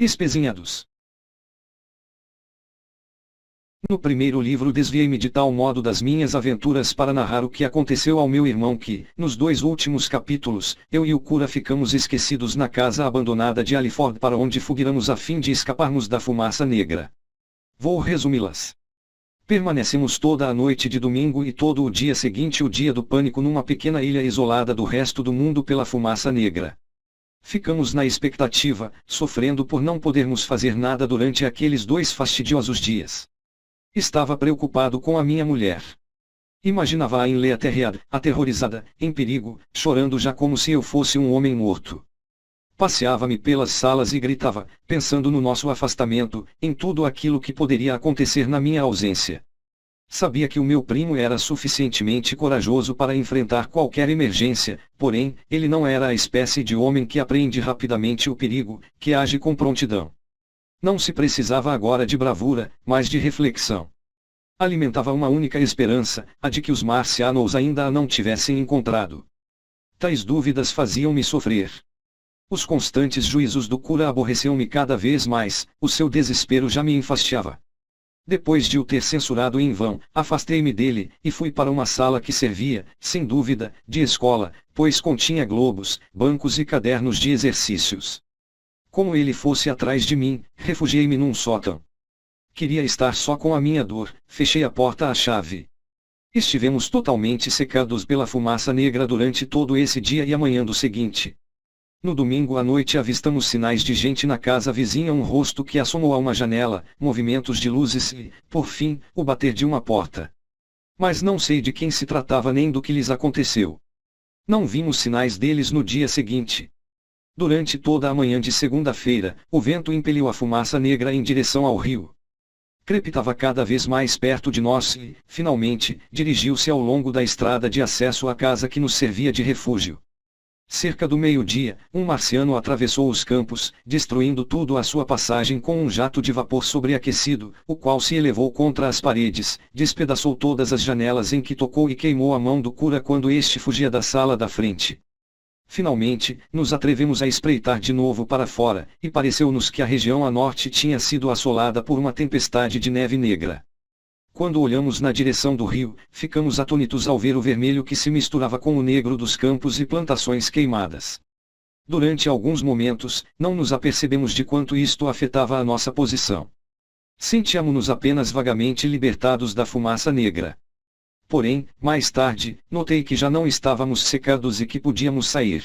Espezinhados. No primeiro livro desviei-me de tal modo das minhas aventuras para narrar o que aconteceu ao meu irmão que, nos 2 últimos capítulos, eu e o cura ficamos esquecidos na casa abandonada de Aliford para onde fugiramos a fim de escaparmos da fumaça negra. Vou resumi-las. Permanecemos toda a noite de domingo e todo o dia seguinte, o dia do pânico, numa pequena ilha isolada do resto do mundo pela fumaça negra. Ficamos na expectativa, sofrendo por não podermos fazer nada durante aqueles 2 fastidiosos dias. Estava preocupado com a minha mulher. Imaginava-a em Le Aterread, aterrorizada, em perigo, chorando já como se eu fosse um homem morto. Passeava-me pelas salas e gritava, pensando no nosso afastamento, em tudo aquilo que poderia acontecer na minha ausência. Sabia que o meu primo era suficientemente corajoso para enfrentar qualquer emergência, porém, ele não era a espécie de homem que apreende rapidamente o perigo, que age com prontidão. Não se precisava agora de bravura, mas de reflexão. Alimentava uma única esperança, a de que os marcianos ainda a não tivessem encontrado. Tais dúvidas faziam-me sofrer. Os constantes juízos do cura aborreciam-me cada vez mais, o seu desespero já me enfastiava. Depois de o ter censurado em vão, afastei-me dele, e fui para uma sala que servia, sem dúvida, de escola, pois continha globos, bancos e cadernos de exercícios. Como ele fosse atrás de mim, refugiei-me num sótão. Queria estar só com a minha dor, fechei a porta à chave. Estivemos totalmente secados pela fumaça negra durante todo esse dia e a manhã do seguinte. No domingo à noite avistamos sinais de gente na casa vizinha, um rosto que assomou a uma janela, movimentos de luzes e, por fim, o bater de uma porta. Mas não sei de quem se tratava nem do que lhes aconteceu. Não vimos sinais deles no dia seguinte. Durante toda a manhã de segunda-feira, o vento impeliu a fumaça negra em direção ao rio. Crepitava cada vez mais perto de nós e, finalmente, dirigiu-se ao longo da estrada de acesso à casa que nos servia de refúgio. Cerca do meio-dia, um marciano atravessou os campos, destruindo tudo à sua passagem com um jato de vapor sobreaquecido, o qual se elevou contra as paredes, despedaçou todas as janelas em que tocou e queimou a mão do cura quando este fugia da sala da frente. Finalmente, nos atrevemos a espreitar de novo para fora, e pareceu-nos que a região a norte tinha sido assolada por uma tempestade de neve negra. Quando olhamos na direção do rio, ficamos atônitos ao ver o vermelho que se misturava com o negro dos campos e plantações queimadas. Durante alguns momentos, não nos apercebemos de quanto isto afetava a nossa posição. Sentíamos-nos apenas vagamente libertados da fumaça negra. Porém, mais tarde, notei que já não estávamos secados e que podíamos sair.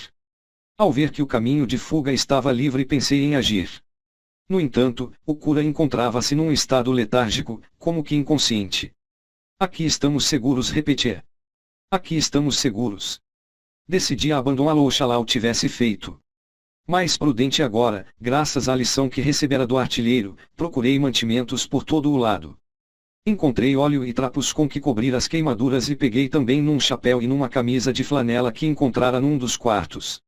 Ao ver que o caminho de fuga estava livre, pensei em agir. No entanto, o cura encontrava-se num estado letárgico, como que inconsciente. Aqui estamos seguros, repetia. Aqui estamos seguros. Decidi abandoná-lo, oxalá o tivesse feito. Mais prudente agora, graças à lição que recebera do artilheiro, procurei mantimentos por todo o lado. Encontrei óleo e trapos com que cobrir as queimaduras e peguei também num chapéu e numa camisa de flanela que encontrara num dos quartos.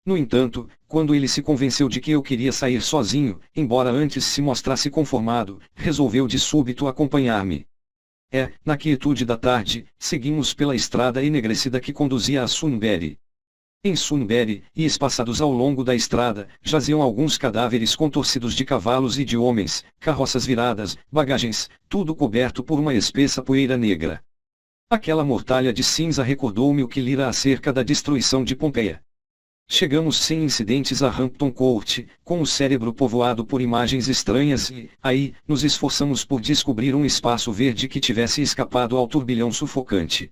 No entanto, quando ele se convenceu de que eu queria sair sozinho, embora antes se mostrasse conformado, resolveu de súbito acompanhar-me. Na quietude da tarde, seguimos pela estrada enegrecida que conduzia a Sunbury. Em Sunbury, e espaçados ao longo da estrada, jaziam alguns cadáveres contorcidos de cavalos e de homens, carroças viradas, bagagens, tudo coberto por uma espessa poeira negra. Aquela mortalha de cinza recordou-me o que lira acerca da destruição de Pompeia. Chegamos sem incidentes a Hampton Court, com o cérebro povoado por imagens estranhas e, aí, nos esforçamos por descobrir um espaço verde que tivesse escapado ao turbilhão sufocante.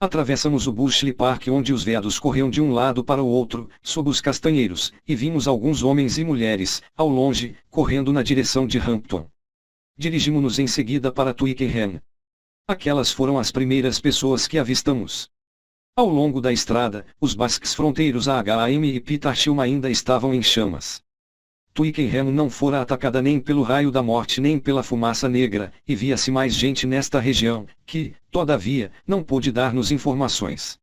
Atravessamos o Bushley Park, onde os veados corriam de um lado para o outro, sob os castanheiros, e vimos alguns homens e mulheres, ao longe, correndo na direção de Hampton. Dirigimos-nos em seguida para Twickenham. Aquelas foram as primeiras pessoas que avistamos. Ao longo da estrada, os basques fronteiros a H.M. e Petersham ainda estavam em chamas. Twickenham não fora atacada nem pelo raio da morte nem pela fumaça negra, e via-se mais gente nesta região, que, todavia, não pôde dar-nos informações.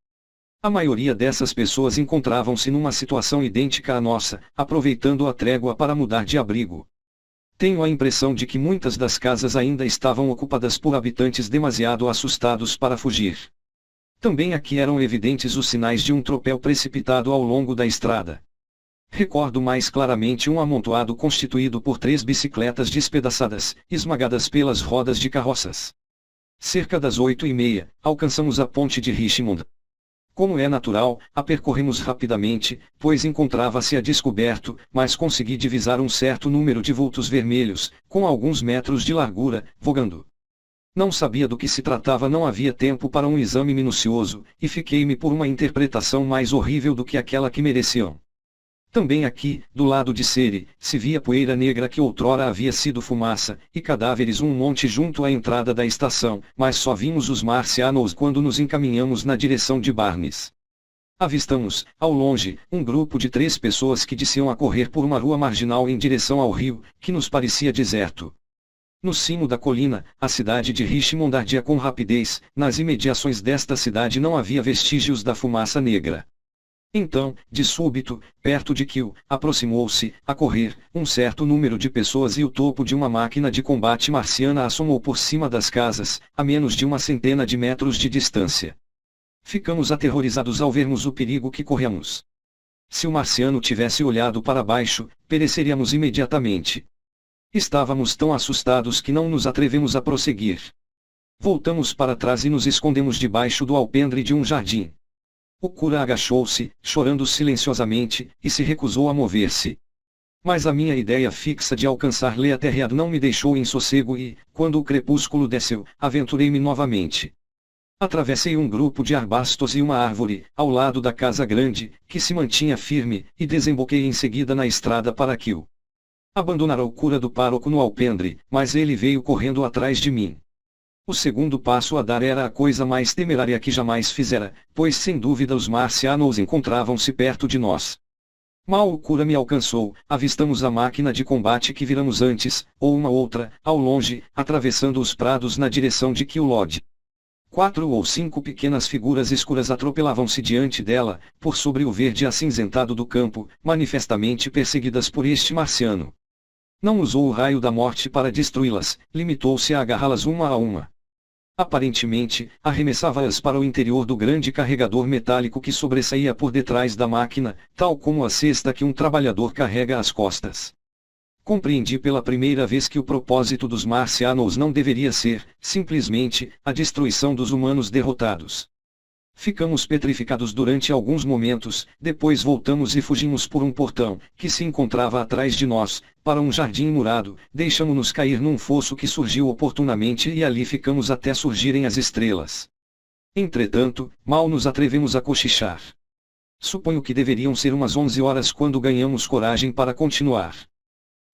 A maioria dessas pessoas encontravam-se numa situação idêntica à nossa, aproveitando a trégua para mudar de abrigo. Tenho a impressão de que muitas das casas ainda estavam ocupadas por habitantes demasiado assustados para fugir. Também aqui eram evidentes os sinais de um tropel precipitado ao longo da estrada. Recordo mais claramente um amontoado constituído por 3 bicicletas despedaçadas, esmagadas pelas rodas de carroças. Cerca das 8h30, alcançamos a ponte de Richmond. Como é natural, a percorremos rapidamente, pois encontrava-se a descoberto, mas consegui divisar um certo número de vultos vermelhos, com alguns metros de largura, vogando. Não sabia do que se tratava, não havia tempo para um exame minucioso, e fiquei-me por uma interpretação mais horrível do que aquela que mereciam. Também aqui, do lado de Sere, se via poeira negra que outrora havia sido fumaça, e cadáveres um monte junto à entrada da estação, mas só vimos os marcianos quando nos encaminhamos na direção de Barnes. Avistamos, ao longe, um grupo de 3 pessoas que desciam a correr por uma rua marginal em direção ao rio, que nos parecia deserto. No cimo da colina, a cidade de Richmond ardia com rapidez, nas imediações desta cidade não havia vestígios da fumaça negra. Então, de súbito, perto de Kiel, aproximou-se, a correr, um certo número de pessoas e o topo de uma máquina de combate marciana assomou por cima das casas, a menos de uma centena de metros de distância. Ficamos aterrorizados ao vermos o perigo que corremos. Se o marciano tivesse olhado para baixo, pereceríamos imediatamente. Estávamos tão assustados que não nos atrevemos a prosseguir. Voltamos para trás e nos escondemos debaixo do alpendre de um jardim. O cura agachou-se, chorando silenciosamente, e se recusou a mover-se. Mas a minha ideia fixa de alcançar Leatherhead não me deixou em sossego e, quando o crepúsculo desceu, aventurei-me novamente. Atravessei um grupo de arbustos e uma árvore, ao lado da casa grande, que se mantinha firme, e desemboquei em seguida na estrada para Kiel. Abandonara o cura do pároco no alpendre, mas ele veio correndo atrás de mim. O segundo passo a dar era a coisa mais temerária que jamais fizera, pois sem dúvida os marcianos encontravam-se perto de nós. Mal o cura me alcançou, avistamos a máquina de combate que viramos antes, ou uma outra, ao longe, atravessando os prados na direção de Kiel Lodge. 4 ou 5 pequenas figuras escuras atropelavam-se diante dela, por sobre o verde acinzentado do campo, manifestamente perseguidas por este marciano. Não usou o raio da morte para destruí-las, limitou-se a agarrá-las uma a uma. Aparentemente, arremessava-as para o interior do grande carregador metálico que sobressaía por detrás da máquina, tal como a cesta que um trabalhador carrega às costas. Compreendi pela primeira vez que o propósito dos marcianos não deveria ser, simplesmente, a destruição dos humanos derrotados. Ficamos petrificados durante alguns momentos, depois voltamos e fugimos por um portão, que se encontrava atrás de nós, para um jardim murado, deixamos-nos cair num fosso que surgiu oportunamente e ali ficamos até surgirem as estrelas. Entretanto, mal nos atrevemos a cochichar. Suponho que deveriam ser umas 11 horas quando ganhamos coragem para continuar.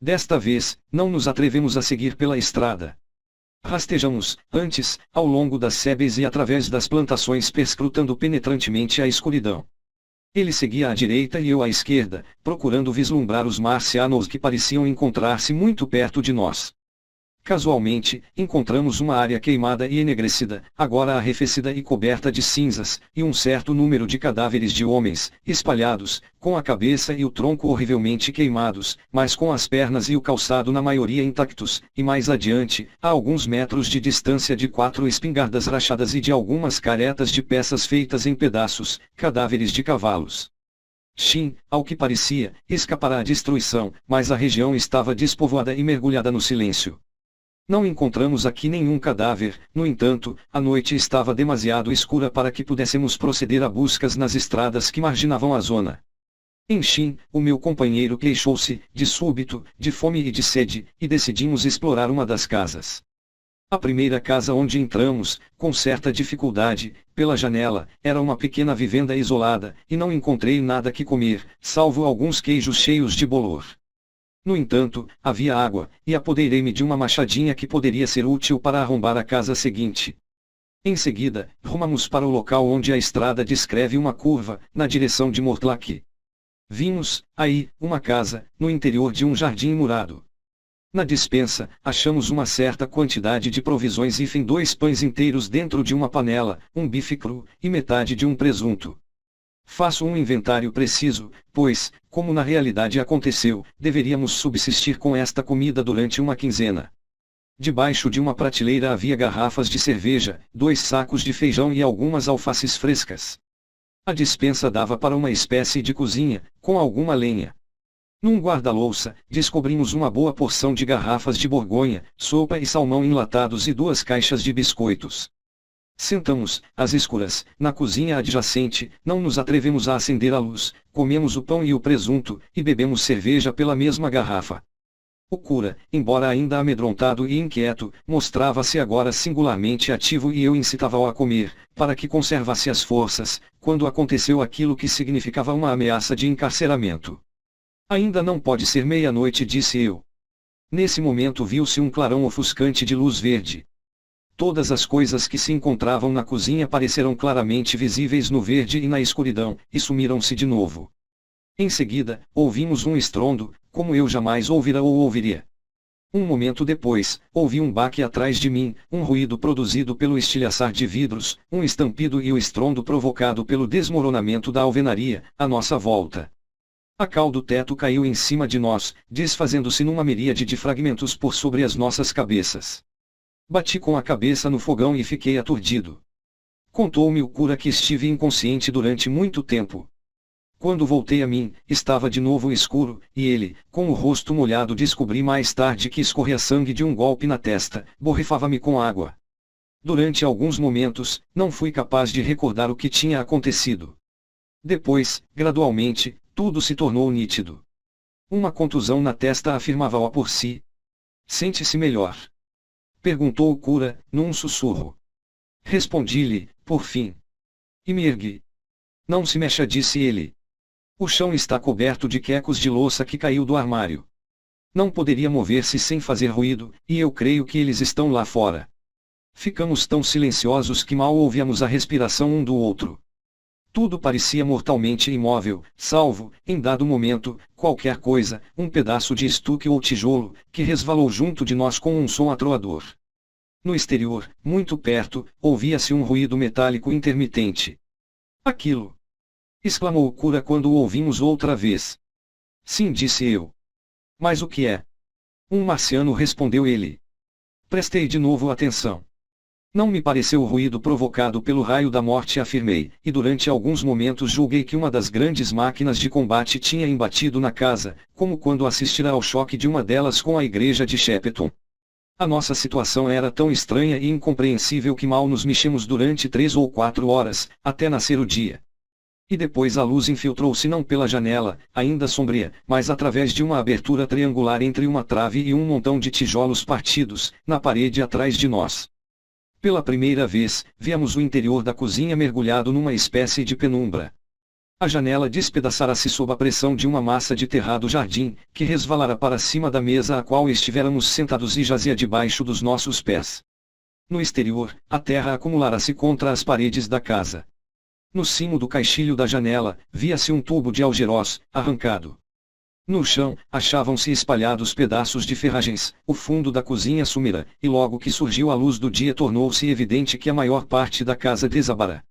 Desta vez, não nos atrevemos a seguir pela estrada. Rastejamos, antes, ao longo das sebes e através das plantações perscrutando penetrantemente a escuridão. Ele seguia à direita e eu à esquerda, procurando vislumbrar os marcianos que pareciam encontrar-se muito perto de nós. Casualmente, encontramos uma área queimada e enegrecida, agora arrefecida e coberta de cinzas, e um certo número de cadáveres de homens, espalhados, com a cabeça e o tronco horrivelmente queimados, mas com as pernas e o calçado na maioria intactos, e mais adiante, a alguns metros de distância de 4 espingardas rachadas e de algumas caretas de peças feitas em pedaços, cadáveres de cavalos. Shin, ao que parecia, escapará à destruição, mas a região estava despovoada e mergulhada no silêncio. Não encontramos aqui nenhum cadáver, no entanto, a noite estava demasiado escura para que pudéssemos proceder a buscas nas estradas que marginavam a zona. Em Shin, o meu companheiro queixou-se, de súbito, de fome e de sede, e decidimos explorar uma das casas. A primeira casa onde entramos, com certa dificuldade, pela janela, era uma pequena vivenda isolada, e não encontrei nada que comer, salvo alguns queijos cheios de bolor. No entanto, havia água, e apoderei-me de uma machadinha que poderia ser útil para arrombar a casa seguinte. Em seguida, rumamos para o local onde a estrada descreve uma curva, na direção de Mortlake. Vimos, aí, uma casa, no interior de um jardim murado. Na despensa, achamos uma certa quantidade de provisões e 2 pães inteiros dentro de uma panela, um bife cru, e metade de um presunto. Faço um inventário preciso, pois, como na realidade aconteceu, deveríamos subsistir com esta comida durante uma quinzena. Debaixo de uma prateleira havia garrafas de cerveja, 2 sacos de feijão e algumas alfaces frescas. A despensa dava para uma espécie de cozinha, com alguma lenha. Num guarda-louça, descobrimos uma boa porção de garrafas de Borgonha, sopa e salmão enlatados e 2 caixas de biscoitos. Sentamos, às escuras, na cozinha adjacente, não nos atrevemos a acender a luz, comemos o pão e o presunto, e bebemos cerveja pela mesma garrafa. O cura, embora ainda amedrontado e inquieto, mostrava-se agora singularmente ativo e eu incitava-o a comer, para que conservasse as forças, quando aconteceu aquilo que significava uma ameaça de encarceramento. Ainda não pode ser meia-noite, disse eu. Nesse momento viu-se um clarão ofuscante de luz verde. Todas as coisas que se encontravam na cozinha pareceram claramente visíveis no verde e na escuridão, e sumiram-se de novo. Em seguida, ouvimos um estrondo, como eu jamais ouvira ou ouviria. Um momento depois, ouvi um baque atrás de mim, um ruído produzido pelo estilhaçar de vidros, um estampido e o estrondo provocado pelo desmoronamento da alvenaria, à nossa volta. A cal do teto caiu em cima de nós, desfazendo-se numa miríade de fragmentos por sobre as nossas cabeças. Bati com a cabeça no fogão e fiquei aturdido. Contou-me o cura que estive inconsciente durante muito tempo. Quando voltei a mim, estava de novo escuro, e ele, com o rosto molhado, descobri mais tarde que escorria sangue de um golpe na testa, borrifava-me com água. Durante alguns momentos, não fui capaz de recordar o que tinha acontecido. Depois, gradualmente, tudo se tornou nítido. Uma contusão na testa afirmava-o por si. Sente-se melhor? Perguntou o cura, num sussurro. Respondi-lhe, por fim. E me ergui. Não se mexa, disse ele. O chão está coberto de quecos de louça que caiu do armário. Não poderia mover-se sem fazer ruído, e eu creio que eles estão lá fora. Ficamos tão silenciosos que mal ouvíamos a respiração um do outro. Tudo parecia mortalmente imóvel, salvo, em dado momento, qualquer coisa, um pedaço de estuque ou tijolo, que resvalou junto de nós com um som atroador. No exterior, muito perto, ouvia-se um ruído metálico intermitente. Aquilo! Exclamou o cura quando o ouvimos outra vez. Sim, disse eu. Mas o que é? Um marciano, respondeu ele. Prestei de novo atenção. Não me pareceu o ruído provocado pelo raio da morte, afirmei, e durante alguns momentos julguei que uma das grandes máquinas de combate tinha embatido na casa, como quando assistira ao choque de uma delas com a igreja de Shepperton. A nossa situação era tão estranha e incompreensível que mal nos mexemos durante 3 ou 4 horas, até nascer o dia. E depois a luz infiltrou-se não pela janela, ainda sombria, mas através de uma abertura triangular entre uma trave e um montão de tijolos partidos, na parede atrás de nós. Pela primeira vez, víamos o interior da cozinha mergulhado numa espécie de penumbra. A janela despedaçara-se sob a pressão de uma massa de terrado jardim, que resvalara para cima da mesa a qual estivéramos sentados e jazia debaixo dos nossos pés. No exterior, a terra acumulara-se contra as paredes da casa. No cimo do caixilho da janela, via-se um tubo de algeroz, arrancado. No chão, achavam-se espalhados pedaços de ferragens, o fundo da cozinha sumira, e logo que surgiu a luz do dia tornou-se evidente que a maior parte da casa desabara.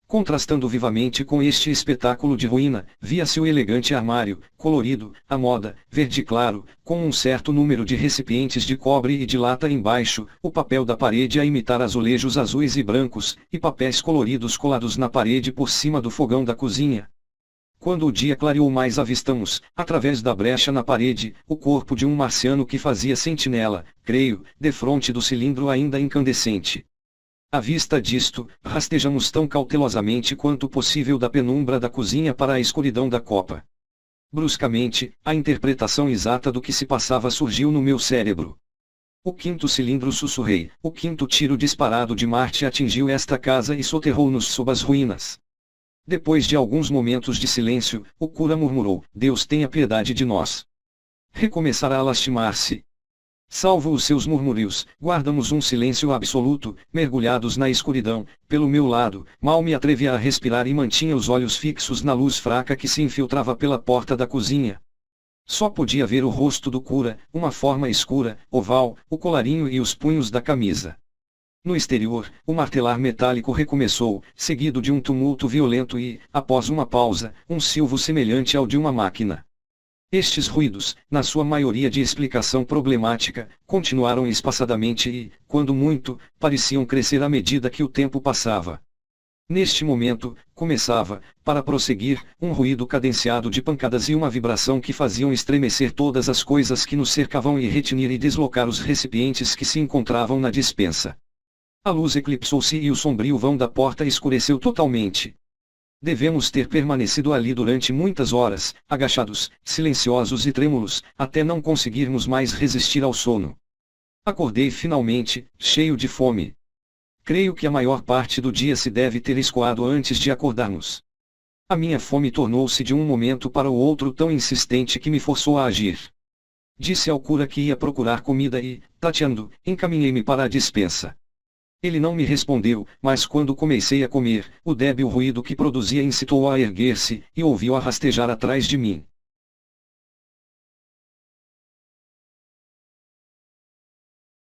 Contrastando vivamente com este espetáculo de ruína, via-se o elegante armário, colorido, à moda, verde claro, com um certo número de recipientes de cobre e de lata embaixo, o papel da parede a imitar azulejos azuis e brancos, e papéis coloridos colados na parede por cima do fogão da cozinha. Quando o dia clareou mais, avistamos, através da brecha na parede, o corpo de um marciano que fazia sentinela, creio, defronte do cilindro ainda incandescente. À vista disto, rastejamos tão cautelosamente quanto possível da penumbra da cozinha para a escuridão da copa. Bruscamente, a interpretação exata do que se passava surgiu no meu cérebro. O 5º cilindro, sussurrei, o 5º tiro disparado de Marte atingiu esta casa e soterrou-nos sob as ruínas. Depois de alguns momentos de silêncio, o cura murmurou, Deus tenha piedade de nós. Recomeçará a lastimar-se. Salvo os seus murmúrios, guardamos um silêncio absoluto, mergulhados na escuridão. Pelo meu lado, mal me atrevia a respirar e mantinha os olhos fixos na luz fraca que se infiltrava pela porta da cozinha. Só podia ver o rosto do cura, uma forma escura, oval, o colarinho e os punhos da camisa. No exterior, o martelar metálico recomeçou, seguido de um tumulto violento e, após uma pausa, um silvo semelhante ao de uma máquina. Estes ruídos, na sua maioria de explicação problemática, continuaram espaçadamente e, quando muito, pareciam crescer à medida que o tempo passava. Neste momento, começava, para prosseguir, um ruído cadenciado de pancadas e uma vibração que faziam estremecer todas as coisas que nos cercavam e retinir e deslocar os recipientes que se encontravam na despensa. A luz eclipsou-se e o sombrio vão da porta escureceu totalmente. Devemos ter permanecido ali durante muitas horas, agachados, silenciosos e trêmulos, até não conseguirmos mais resistir ao sono. Acordei finalmente, cheio de fome. Creio que a maior parte do dia se deve ter escoado antes de acordarmos. A minha fome tornou-se de um momento para o outro tão insistente que me forçou a agir. Disse ao cura que ia procurar comida e, tateando, encaminhei-me para a despensa. Ele não me respondeu, mas quando comecei a comer, o débil ruído que produzia incitou-o a erguer-se, e ouvi-o a rastejar atrás de mim.